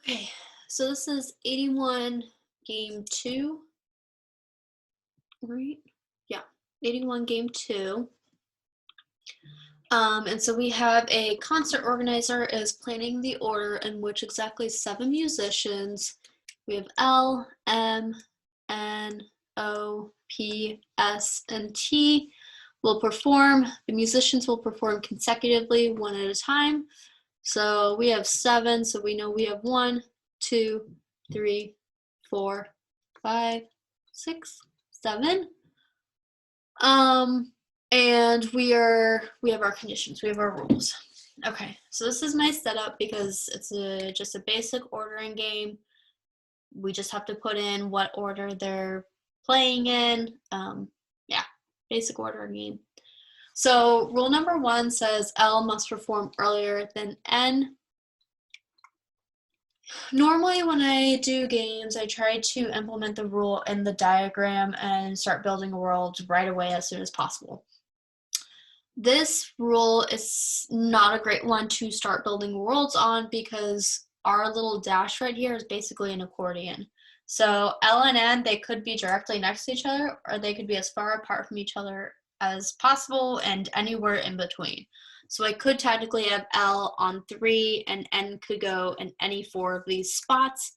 Okay, so this is 81 game 2, right? Yeah, 81 game 2. And so we have a concert organizer is planning the order in which exactly 7 musicians, we have L, M, N, O, P, S, and T, will perform. The musicians will perform consecutively, one at a time. So we have 7, so we know we have 1, 2, 3, 4, 5, 6, 7. And we have our conditions, we have our rules. Okay, so this is my setup because it's just a basic ordering game. We just have to put in what order they're playing in. Yeah, basic ordering game. So rule number 1 says L must perform earlier than N. Normally when I do games, I try to implement the rule in the diagram and start building a world right away as soon as possible. This rule is not a great one to start building worlds on because our little dash right here is basically an accordion. So L and N, they could be directly next to each other, or they could be as far apart from each other as possible and anywhere in between. So I could technically have L on 3 and N could go in any 4 of these spots.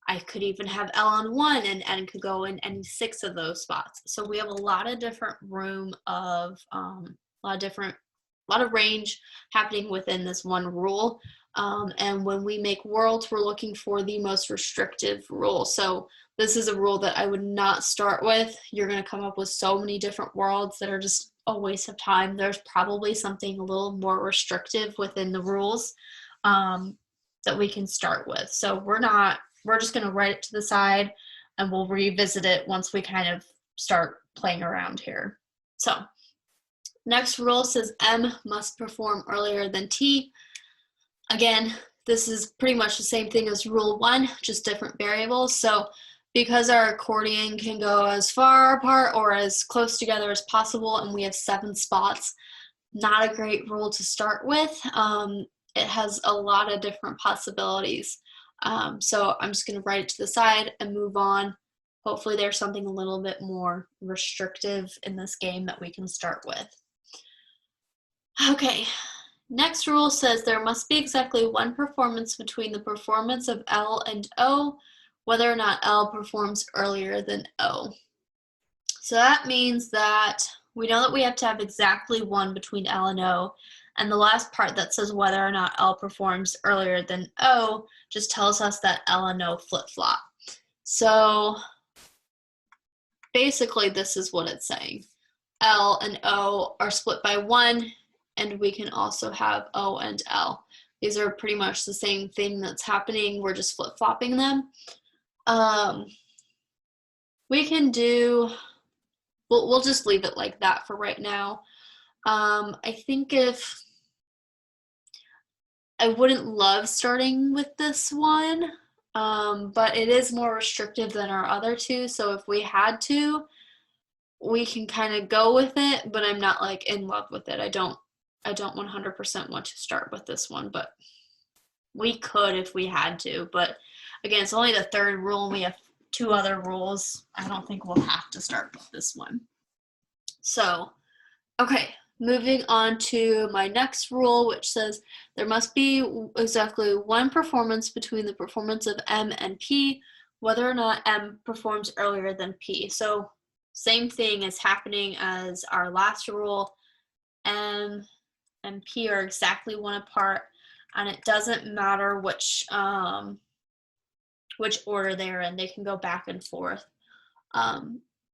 I could even have L on 1 and N could go in any 6 of those spots. So we have a lot of different room of a lot of range happening within this one rule. And when we make worlds, we're looking for the most restrictive rule. So this is a rule that I would not start with. You're going to come up with so many different worlds that are just a waste of time. There's probably something a little more restrictive within the rules that we can start with. So we're just going to write it to the side and we'll revisit it once we kind of start playing around here. So next rule says M must perform earlier than T. Again, this is pretty much the same thing as rule 1, just different variables. So because our accordion can go as far apart or as close together as possible and we have 7 spots, not a great rule to start with. It has a lot of different possibilities. So I'm just going to write it to the side and move on. Hopefully there's something a little bit more restrictive in this game that we can start with. Okay, next rule says there must be exactly 1 performance between the performance of L and O, whether or not L performs earlier than O. So that means that we know that we have to have exactly 1 between L and O, and the last part that says whether or not L performs earlier than O just tells us that L and O flip-flop. So basically this is what it's saying. L and O are split by 1, and we can also have O and L. These are pretty much the same thing that's happening. We're just flip-flopping them. We can do, we'll just leave it like that for right now. I think if, I wouldn't love starting with this one, but it is more restrictive than our other 2. So if we had to, we can kind of go with it, but I'm not like in love with it. I don't 100% want to start with this one, but we could if we had to. But again, it's only the 3rd rule and we have 2 other rules. I don't think we'll have to start with this one. So, okay, moving on to my next rule, which says there must be exactly 1 performance between the performance of M and P, whether or not M performs earlier than P. So same thing is happening as our last rule. M and P are exactly 1 apart, and it doesn't matter which order they're in. They can go back and forth.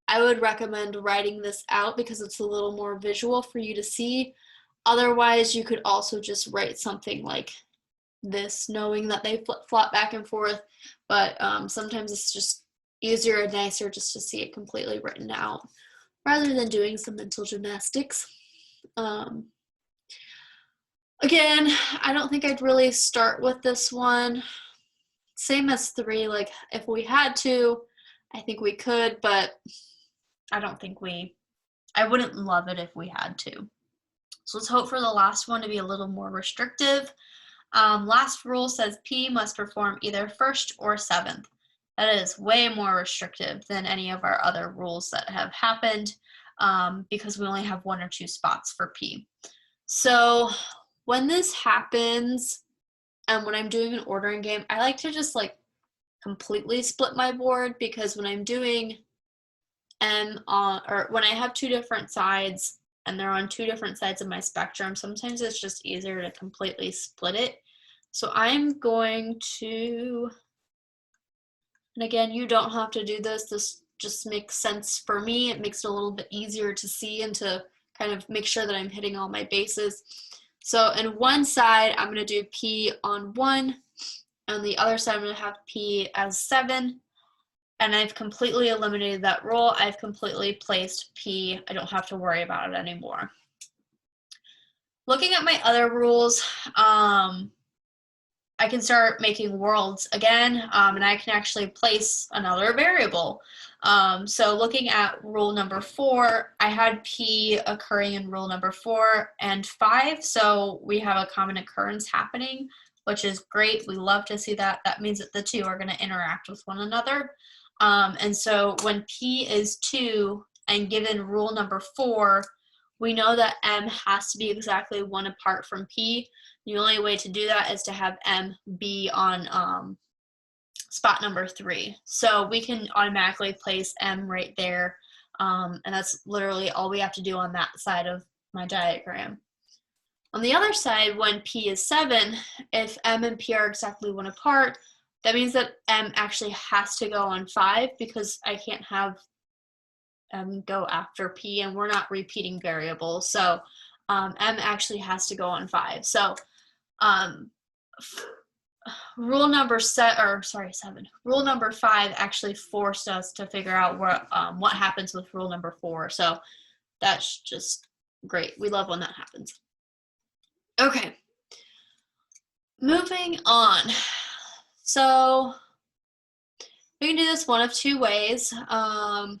I would recommend writing this out because it's a little more visual for you to see. Otherwise, you could also just write something like this, knowing that they flip-flop back and forth, but sometimes it's just easier and nicer just to see it completely written out rather than doing some mental gymnastics. Again, I don't think I'd really start with this one. Same as 3, like if we had to, I think we could, but I wouldn't love it if we had to. So let's hope for the last one to be a little more restrictive. Last rule says P must perform either first or seventh. That is way more restrictive than any of our other rules that have happened because we only have 1 or 2 spots for P. So when this happens, and when I'm doing an ordering game, I like to just like completely split my board, because when I'm doing M on, or when I have 2 different sides and they're on 2 different sides of my spectrum, sometimes it's just easier to completely split it. So I'm going to, and again, you don't have to do this. This just makes sense for me. It makes it a little bit easier to see and to kind of make sure that I'm hitting all my bases. So in one side, I'm going to do P on 1. On the other side, I'm going to have P as 7. And I've completely eliminated that rule. I've completely placed P. I don't have to worry about it anymore. Looking at my other rules, I can start making worlds again, and I can actually place another variable. So looking at rule number 4, I had P occurring in rule number 4 and 5, so we have a common occurrence happening, which is great. We love to see that. That means that the 2 are going to interact with one another. And so when P is 2 and given rule number 4, we know that M has to be exactly 1 apart from P. The only way to do that is to have M be on spot number 3. So we can automatically place M right there. And that's literally all we have to do on that side of my diagram. On the other side, when P is 7, if M and P are exactly 1 apart, that means that M actually has to go on 5, because I can't have M go after P, and we're not repeating variables. So M actually has to go on 5. So rule number 7. Rule number 5 actually forced us to figure out what happens with rule number 4. So that's just great. We love when that happens. Okay, moving on. So we can do this one of 2 ways. I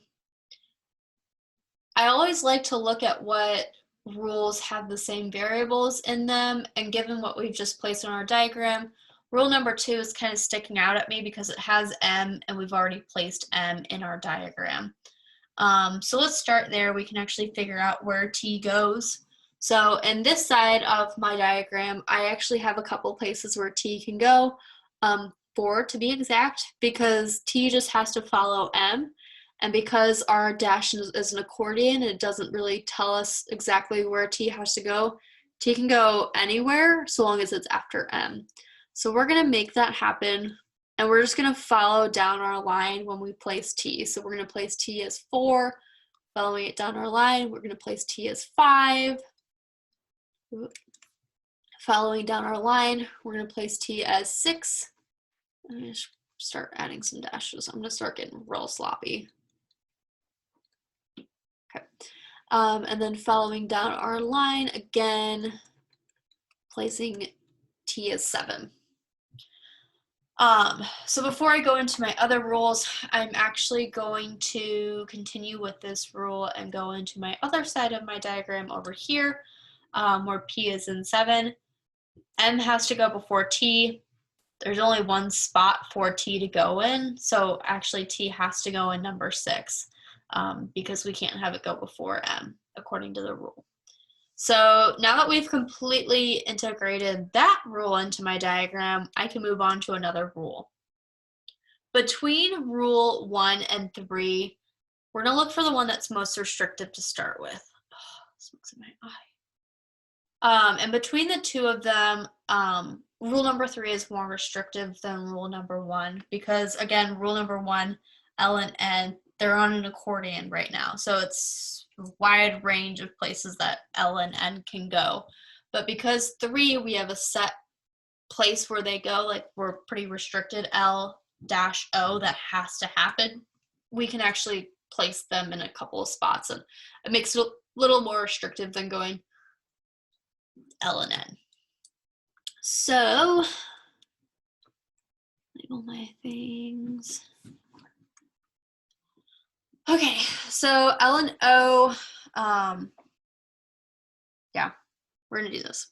always like to look at what rules have the same variables in them, and given what we've just placed on our diagram, rule number 2 is kind of sticking out at me because it has M and we've already placed M in our diagram. So let's start there. We can actually figure out where T goes. So in this side of my diagram, I actually have a couple places where T can go, 4 to be exact, because T just has to follow M. And because our dash is an accordion, it doesn't really tell us exactly where T has to go. T can go anywhere so long as it's after M. So we're going to make that happen, and we're just going to follow down our line when we place T. So we're going to place T as 4, following it down our line. We're going to place T as 5. Following down our line, we're going to place T as 6. I'm going to start adding some dashes. I'm going to start getting real sloppy. Okay. And then following down our line, again, placing T as 7. So before I go into my other rules, I'm actually going to continue with this rule and go into my other side of my diagram over here, where P is in 7. M has to go before T. There's only 1 spot for T to go in, so actually T has to go in number 6, because we can't have it go before M, according to the rule. So now that we've completely integrated that rule into my diagram, I can move on to another rule. Between rule 1 and 3, we're going to look for the one that's most restrictive to start with. Oh, smoke's in my eye. And between the 2 of them, rule number 3 is more restrictive than rule number 1, because again, rule number 1, L and N, they're on an accordion right now. So it's a wide range of places that L and N can go. But because 3, we have a set place where they go, like we're pretty restricted, L-O, that has to happen, we can actually place them in a couple of spots, and it makes it a little more restrictive than going L and N. So, label my things. Okay, so L and O, yeah, we're gonna do this.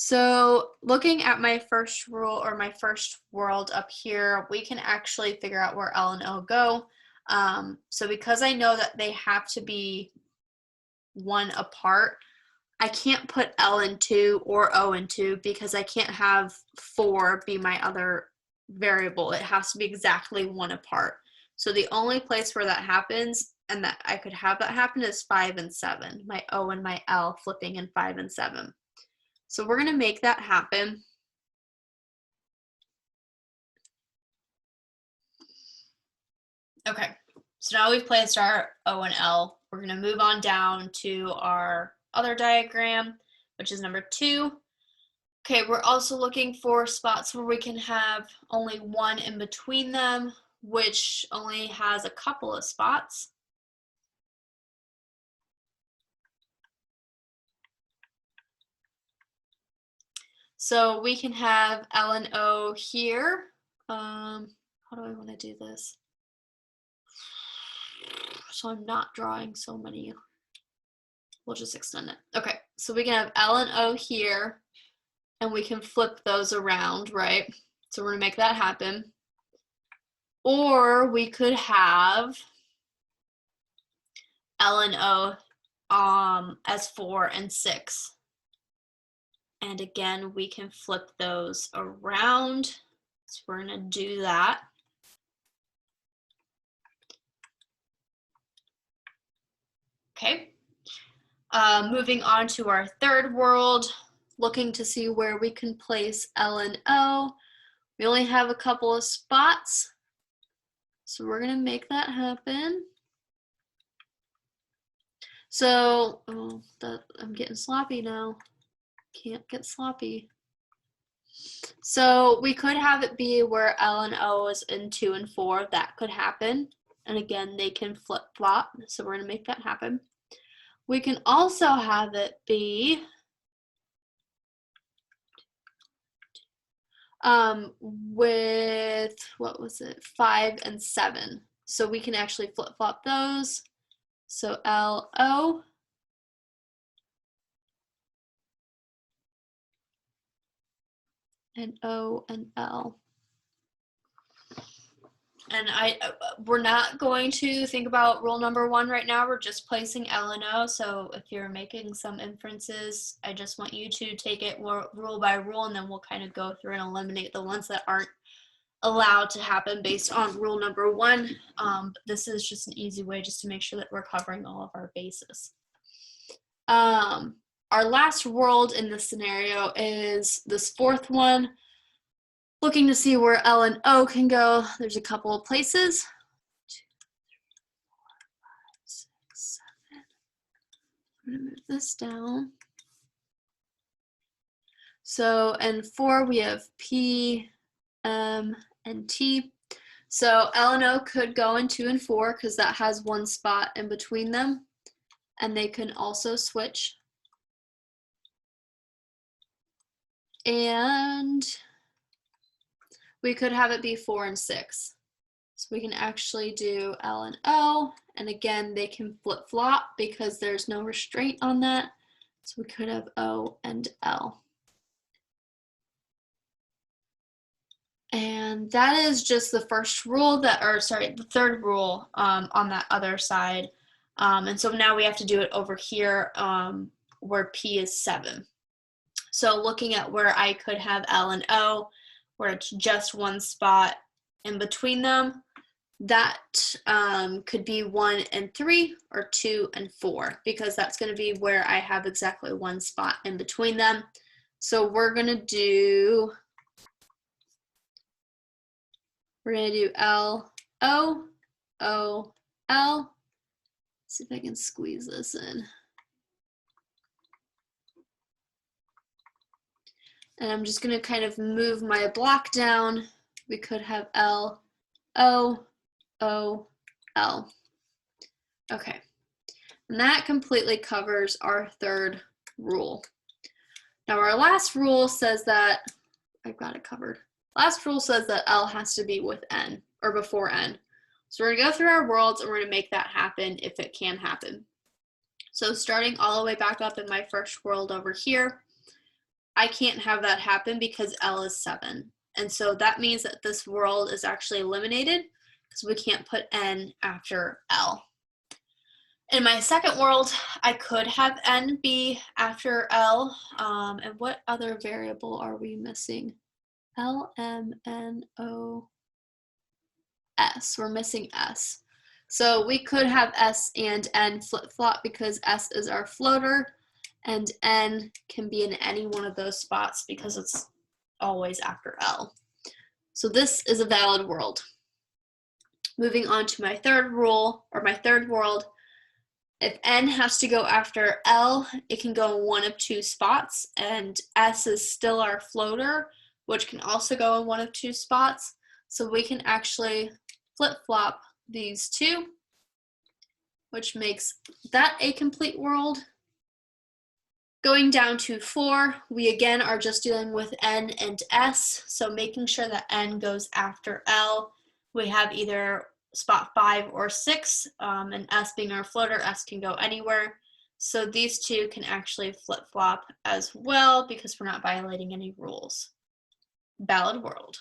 So looking at my first rule or my first world up here, we can actually figure out where L and O go. So because I know that they have to be one apart, I can't put L in 2 or O in 2 because I can't have 4 be my other variable. It has to be exactly one apart. So the only place where that happens and that I could have that happen is 5 and 7, my O and my L flipping in 5 and 7. So we're going to make that happen. Okay, so now we've placed our O and L. We're going to move on down to our other diagram, which is number 2. Okay, we're also looking for spots where we can have only one in between them, which only has a couple of spots. So we can have L and O here. How do I want to do this? So I'm not drawing so many. We'll just extend it. Okay, so we can have L and O here, and we can flip those around, right? So we're gonna make that happen. Or we could have L and O as 4 and 6. And again, we can flip those around. So we're gonna do that. Okay. Moving on to our third world, looking to see where we can place L and O. We only have a couple of spots, so we're gonna make that happen. So, I'm getting sloppy now. Can't get sloppy. So we could have it be where L and O is in 2 and 4. That could happen. And again, they can flip-flop, so we're gonna make that happen. We can also have it be with, what was it, 5 and 7. So we can actually flip-flop those. So L, O. And O and L. And we're not going to think about rule number 1 right now. We're just placing L and O. So if you're making some inferences, I just want you to take it rule by rule, and then we'll kind of go through and eliminate the ones that aren't allowed to happen based on rule number 1. This is just an easy way just to make sure that we're covering all of our bases. Our last world in this scenario is this fourth one. Looking to see where L and O can go. There's a couple of places. 2, 3, 4, 5, 6, 7. I'm gonna move this down. So in 4 we have P, M, and T. So L and O could go in 2 and 4 because that has one spot in between them, and they can also switch. And we could have it be 4 and 6. So we can actually do L and O, and again, they can flip-flop because there's no restraint on that. So we could have O and L. And that is just the first rule the third rule on that other side. And so now we have to do it over here where P is 7. So looking at where I could have L and O, where it's just one spot in between them, that could be 1 and 3 or 2 and 4, because that's going to be where I have exactly one spot in between them. So we're going to do L, O, O, L. Let's see if I can squeeze this in. And I'm just going to kind of move my block down. We could have L, O, O, L. Okay. And that completely covers our third rule. Now our last rule says that, I've got it covered. Last rule says that L has to be with N, or before N. So we're going to go through our worlds and we're going to make that happen if it can happen. So starting all the way back up in my first world over here, I can't have that happen because L is 7. And so that means that this world is actually eliminated because we can't put N after L. In my second world, I could have N be after L. And what other variable are we missing? L, M, N, O, S. We're missing S. So we could have S and N flip-flop because S is our floater, and N can be in any one of those spots because it's always after L. So this is a valid world. Moving on to my third rule, or my third world, if N has to go after L, it can go in one of two spots, and S is still our floater, which can also go in one of two spots. So we can actually flip-flop these two, which makes that a complete world. Going down to 4, we again are just dealing with N and S, so making sure that N goes after L. We have either spot 5 or 6, and S being our floater, S can go anywhere. So these two can actually flip-flop as well because we're not violating any rules. Valid world.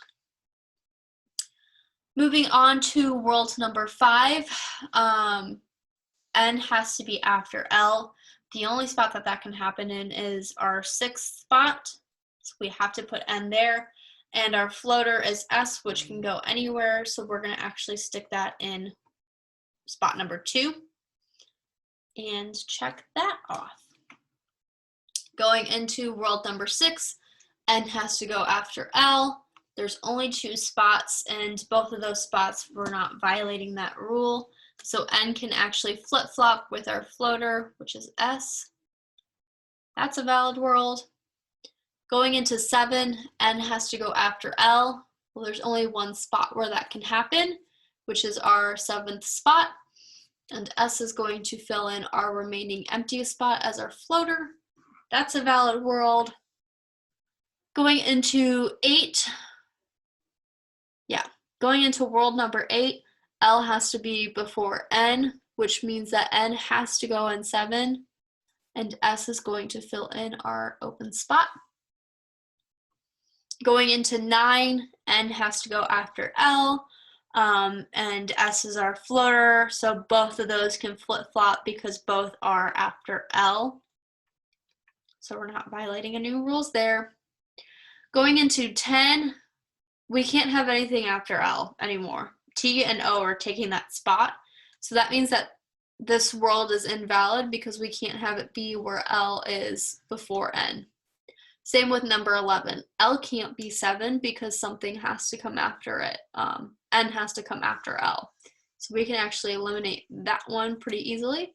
Moving on to world number 5, N has to be after L. The only spot that that can happen in is our 6th spot, so we have to put N there. And our floater is S, which can go anywhere, so we're going to actually stick that in spot number 2 and check that off. Going into world number 6, N has to go after L. There's only 2 spots, and both of those spots we're not violating that rule. So N can actually flip-flop with our floater, which is S. That's a valid world. Going into 7, N has to go after L. Well, there's only one spot where that can happen, which is our 7th spot. And S is going to fill in our remaining empty spot as our floater. That's a valid world. Going into 8, going into world number 8, L has to be before N, which means that N has to go in 7, and S is going to fill in our open spot. Going into 9, N has to go after L, and S is our floater, so both of those can flip-flop because both are after L. So we're not violating any rules there. Going into 10, we can't have anything after L anymore. T and O are taking that spot. So that means that this world is invalid because we can't have it be where L is before N. Same with number 11. L can't be 7 because something has to come after it. N has to come after L. So we can actually eliminate that one pretty easily.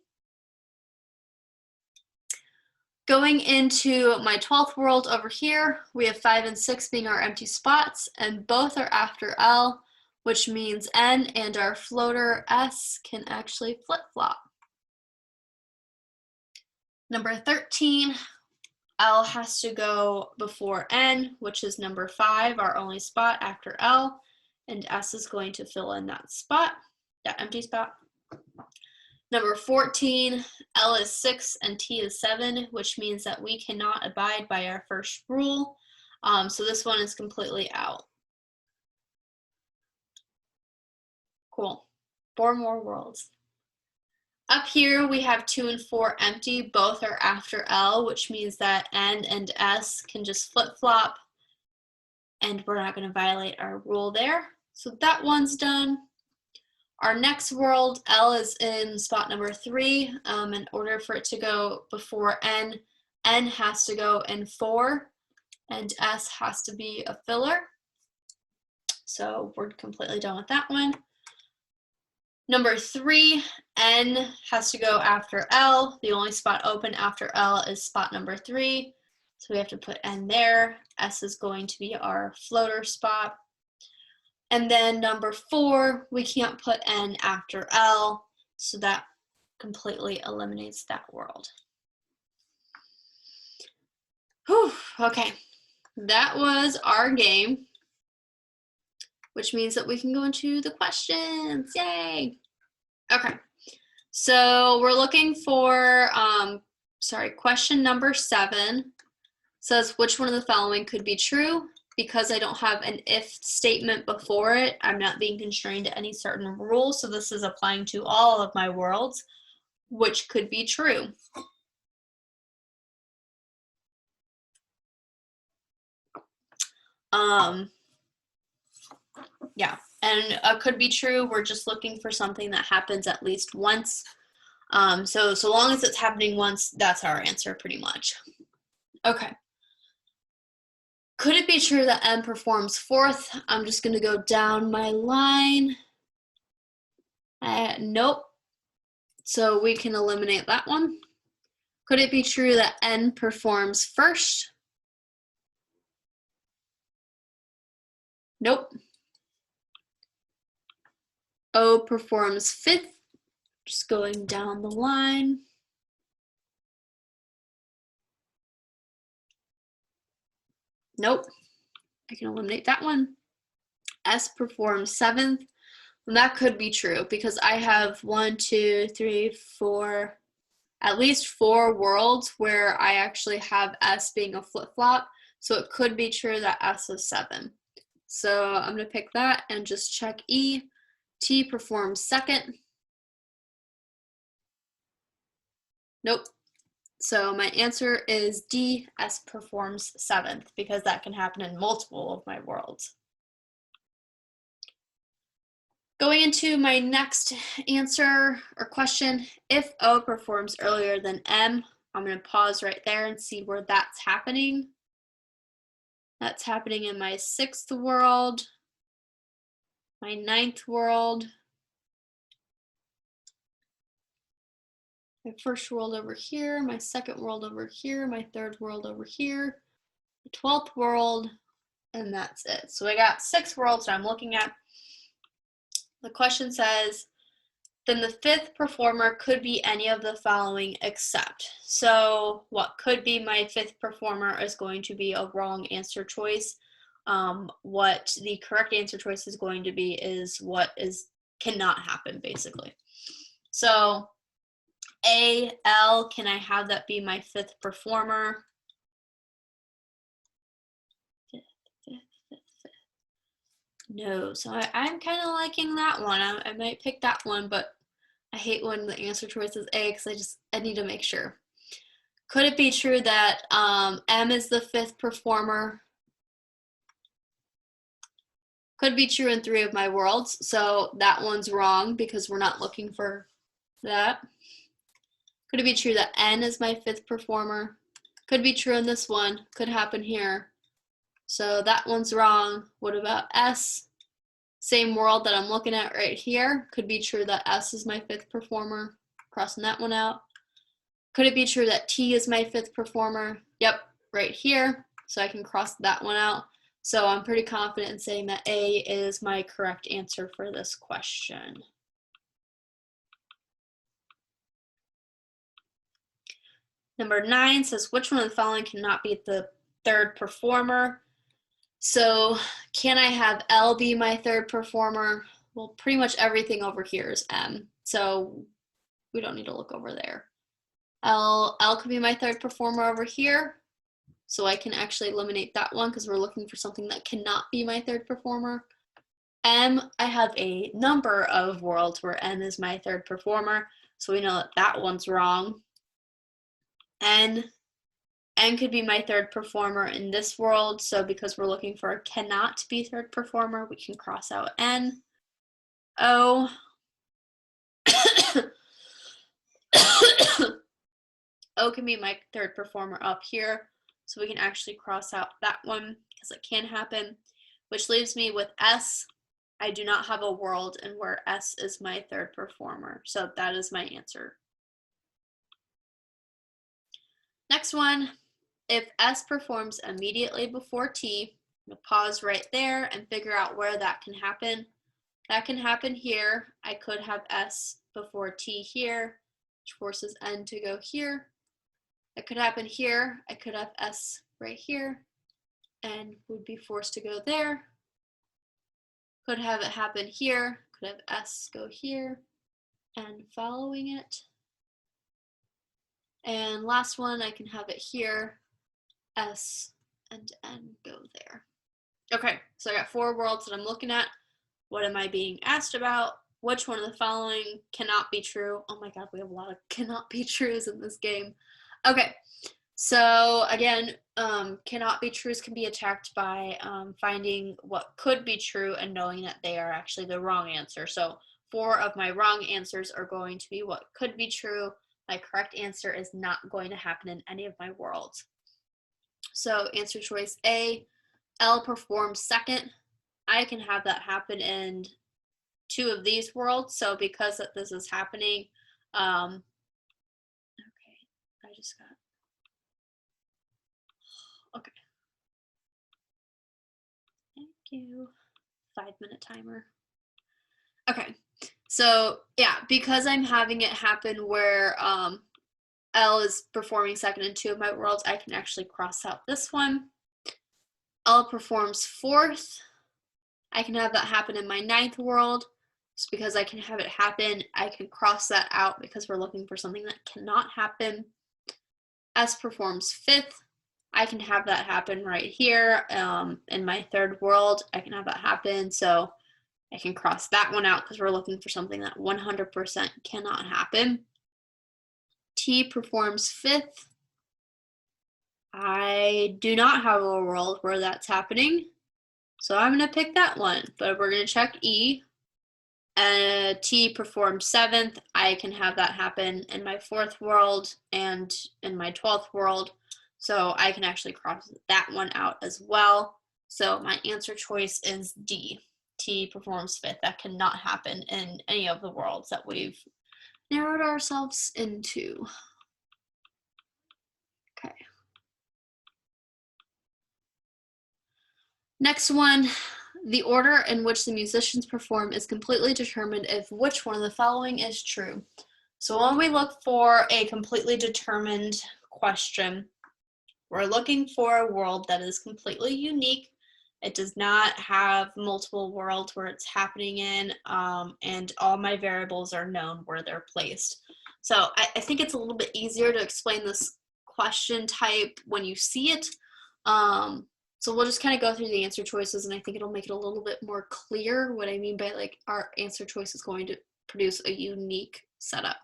Going into my 12th world over here, we have 5 and 6 being our empty spots, and both are after L, which means N and our floater S can actually flip-flop. Number 13, L has to go before N, which is number 5, our only spot after L, and S is going to fill in that spot, that empty spot. Number 14, L is 6 and T is 7, which means that we cannot abide by our first rule. So this one is completely out. Cool. 4 more worlds. Up here we have 2 and 4 empty. Both are after L, which means that N and S can just flip-flop, and we're not going to violate our rule there. So that one's done. Our next world, L is in spot number 3. In order for it to go before N, N has to go in 4, and S has to be a filler. So we're completely done with that one. Number 3, N has to go after L. The only spot open after L is spot number 3. So we have to put N there. S is going to be our floater spot. And then number 4, we can't put N after L, so that completely eliminates that world. Whew, okay, that was our game, which means that we can go into the questions. Yay! Okay, so we're looking for, question number 7. says which one of the following could be true. Because I don't have an if statement before it, I'm not being constrained to any certain rule, so this is applying to all of my worlds, which could be true. Yeah, and could be true. We're just looking for something that happens at least once. So long as it's happening once, that's our answer pretty much. Okay. Could it be true that M performs fourth? I'm just going to go down my line. Nope. So we can eliminate that one. Could it be true that N performs first? Nope. O performs fifth. Just going down the line. Nope. I can eliminate that one. S performs seventh. And that could be true because I have 1, 2, 3, 4, at least 4 worlds where I actually have S being a flip-flop. So it could be true that S is 7. So I'm going to pick that and just check E. T performs second. Nope. So my answer is D, S performs 7th, because that can happen in multiple of my worlds. Going into my next answer or question, if O performs earlier than M, I'm going to pause right there and see where that's happening. That's happening in my 6th world, my 9th world, my 1st world over here, my 2nd world over here, my 3rd world over here, the 12th world, and that's it. So I got 6 worlds that I'm looking at. The question says, then the 5th performer could be any of the following except. So what could be my 5th performer is going to be a wrong answer choice. What the correct answer choice is going to be is what cannot happen, basically. So A, L, can I have that be my 5th performer? No, so I'm kind of liking that one. I might pick that one, but I hate when the answer choice is A because I need to make sure. Could it be true that M is the 5th performer? Could be true in 3 of my worlds, so that one's wrong because we're not looking for that. Could it be true that N is my 5th performer? Could be true in this one, could happen here. So that one's wrong. What about S? Same world that I'm looking at right here. Could be true that S is my 5th performer. Crossing that one out. Could it be true that T is my 5th performer? Yep, right here. So I can cross that one out. So I'm pretty confident in saying that A is my correct answer for this question. Number 9 says, which one of the following cannot be the 3rd performer? So can I have L be my 3rd performer? Well, pretty much everything over here is M. So we don't need to look over there. L could be my 3rd performer over here. So I can actually eliminate that one because we're looking for something that cannot be my 3rd performer. M, I have a number of worlds where N is my 3rd performer. So we know that that one's wrong. N could be my 3rd performer in this world. So because we're looking for a cannot be 3rd performer, we can cross out N. O. O can be my 3rd performer up here. So we can actually cross out that one because it can happen, which leaves me with S. I do not have a world in where S is my 3rd performer. So that is my answer. Next one, if S performs immediately before T, I'm going to pause right there and figure out where that can happen. That can happen here. I could have S before T here, which forces N to go here. It could happen here. I could have S right here and would be forced to go there. Could have it happen here. Could have S go here and following it. And last one, I can have it here S and N go there. Okay, so I got 4 worlds that I'm looking at. What am I being asked about? Which one of the following cannot be true? Oh my god, we have a lot of cannot be trues in this game. Okay, so again, cannot be trues can be attacked by finding what could be true and knowing that they are actually the wrong answer. So 4 of my wrong answers are going to be what could be true. My correct answer is not going to happen in any of my worlds. So answer choice A, L performs second. I can have that happen in 2 of these worlds. So because that this is happening, okay, I just got, okay. Thank you. 5-minute timer. Okay, so yeah, because I'm having it happen where L is performing second in 2 of my worlds, I can actually cross out this one. L performs fourth. I can have that happen in my 9th world. Just because I can have it happen, I can cross that out because we're looking for something that cannot happen. S performs 5th. I can have that happen right here in my 3rd world. I can have that happen, so I can cross that one out because we're looking for something that 100% cannot happen. T performs 5th. I do not have a world where that's happening, so I'm going to pick that one, but we're going to check E. T performs 7th. I can have that happen in my 4th world and in my 12th world, so I can actually cross that one out as well. So my answer choice is D. T performs 5th. That cannot happen in any of the worlds that we've narrowed ourselves into. Okay. Next one, the order in which the musicians perform is completely determined if which one of the following is true. So when we look for a completely determined question, we're looking for a world that is completely unique. It does not have multiple worlds where it's happening in, and all my variables are known where they're placed. So I think it's a little bit easier to explain this question type when you see it. So we'll just kind of go through the answer choices, and I think it'll make it a little bit more clear what I mean by like our answer choice is going to produce a unique setup.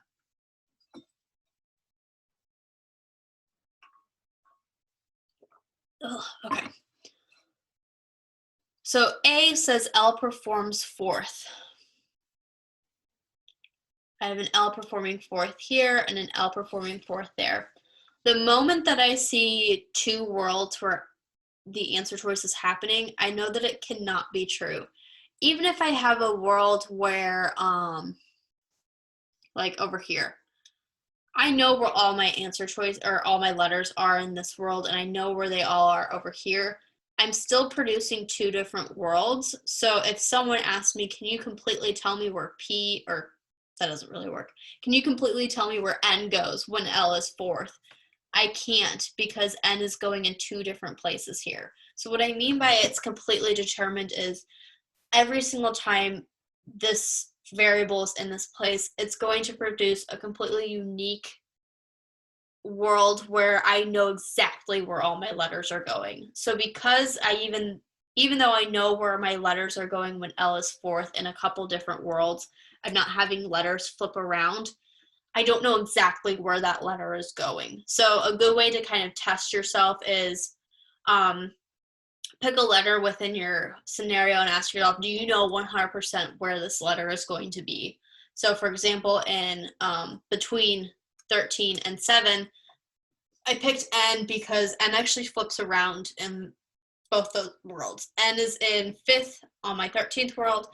Ugh, okay. So A says L performs 4th. I have an L performing 4th here and an L performing 4th there. The moment that I see 2 worlds where the answer choice is happening, I know that it cannot be true. Even if I have a world where, like over here, I know where all my answer choice or all my letters are in this world, and I know where they all are over here. I'm still producing 2 different worlds. So if someone asks me, can you completely tell me where P, or that doesn't really work. Can you completely tell me where N goes when L is 4th? I can't because N is going in 2 different places here. So what I mean by it's completely determined is every single time this variable is in this place, it's going to produce a completely unique world where I know exactly where all my letters are going. So because I even though I know where my letters are going when L is 4th in a couple different worlds, I'm not having letters flip around, I don't know exactly where that letter is going. So a good way to kind of test yourself is pick a letter within your scenario and ask yourself, do you know 100% where this letter is going to be? So for example, in between 13 and 7, I picked N because N actually flips around in both the worlds. N is in 5th on my 13th world,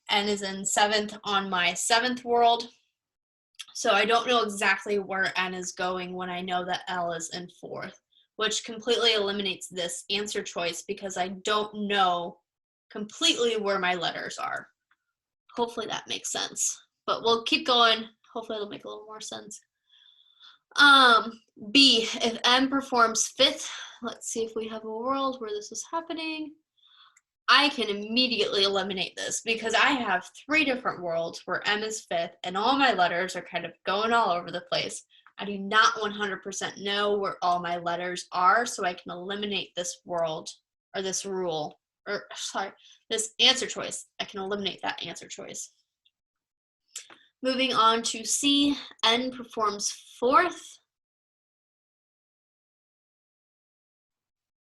N is in 7th on my 7th world. So I don't know exactly where N is going when I know that L is in 4th, which completely eliminates this answer choice because I don't know completely where my letters are. Hopefully that makes sense, but we'll keep going. Hopefully it'll make a little more sense. B, if M performs 5th, let's see if we have a world where this is happening. I can immediately eliminate this because I have 3 different worlds where M is 5th and all my letters are kind of going all over the place. I do not 100% know where all my letters are, so I can eliminate this world, or this rule, or sorry, this answer choice. I can eliminate that answer choice. Moving on to C, N performs fourth.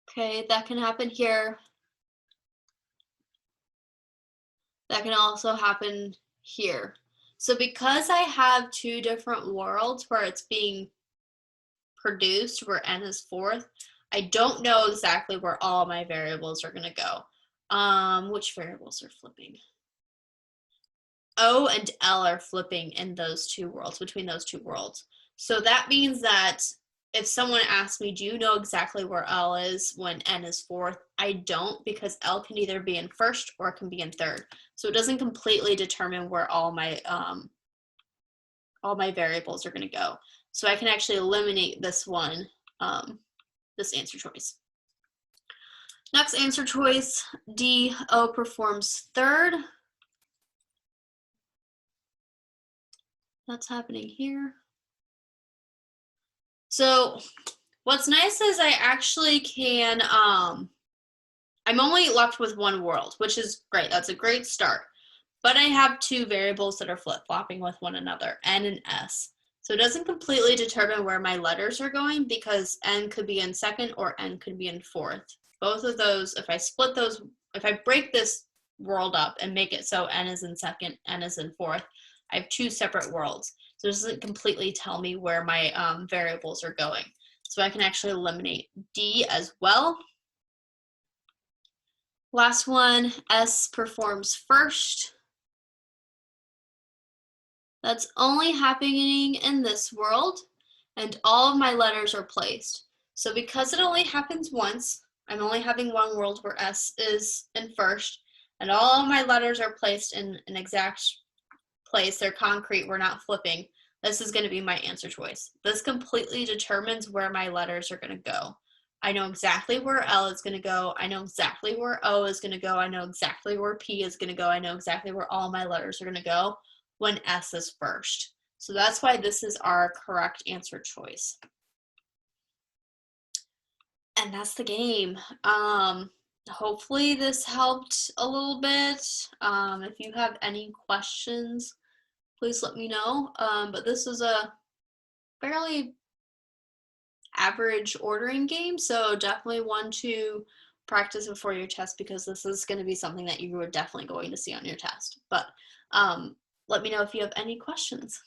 Okay, that can happen here. That can also happen here. So because I have two different worlds where it's being produced, where N is fourth, I don't know exactly where all my variables are going to go. Which variables are flipping? O and L are flipping in those two worlds, between those two worlds. So that means that if someone asks me, do you know exactly where L is when N is fourth? I don't, because L can either be in first or it can be in third. So it doesn't completely determine where all my variables are going to go. So I can actually eliminate this one, this answer choice. Next answer choice, D, O performs third. That's happening here. So what's nice is I actually can, I'm only left with one world, which is great. That's a great start. But I have two variables that are flip-flopping with one another, N and S. So it doesn't completely determine where my letters are going, because N could be in second or N could be in fourth. Both of those, if I split those, if I break this world up and make it so N is in second, N is in fourth, I have two separate worlds. So it doesn't completely tell me where my variables are going. So I can actually eliminate D as well. Last one, S performs first. That's only happening in this world, and all of my letters are placed. So because it only happens once, I'm only having one world where S is in first, and all of my letters are placed in an exact place. They're concrete, we're not flipping. This is going to be my answer choice. This completely determines where my letters are going to go. I know exactly where L is going to go. I know exactly where O is going to go. I know exactly where P is going to go. I know exactly where all my letters are going to go when S is first. So that's why this is our correct answer choice. And that's the game. Hopefully this helped a little bit. If you have any questions, please let me know. But this is a fairly average ordering game, so definitely one to practice before your test, because this is going to be something that you are definitely going to see on your test. But let me know if you have any questions.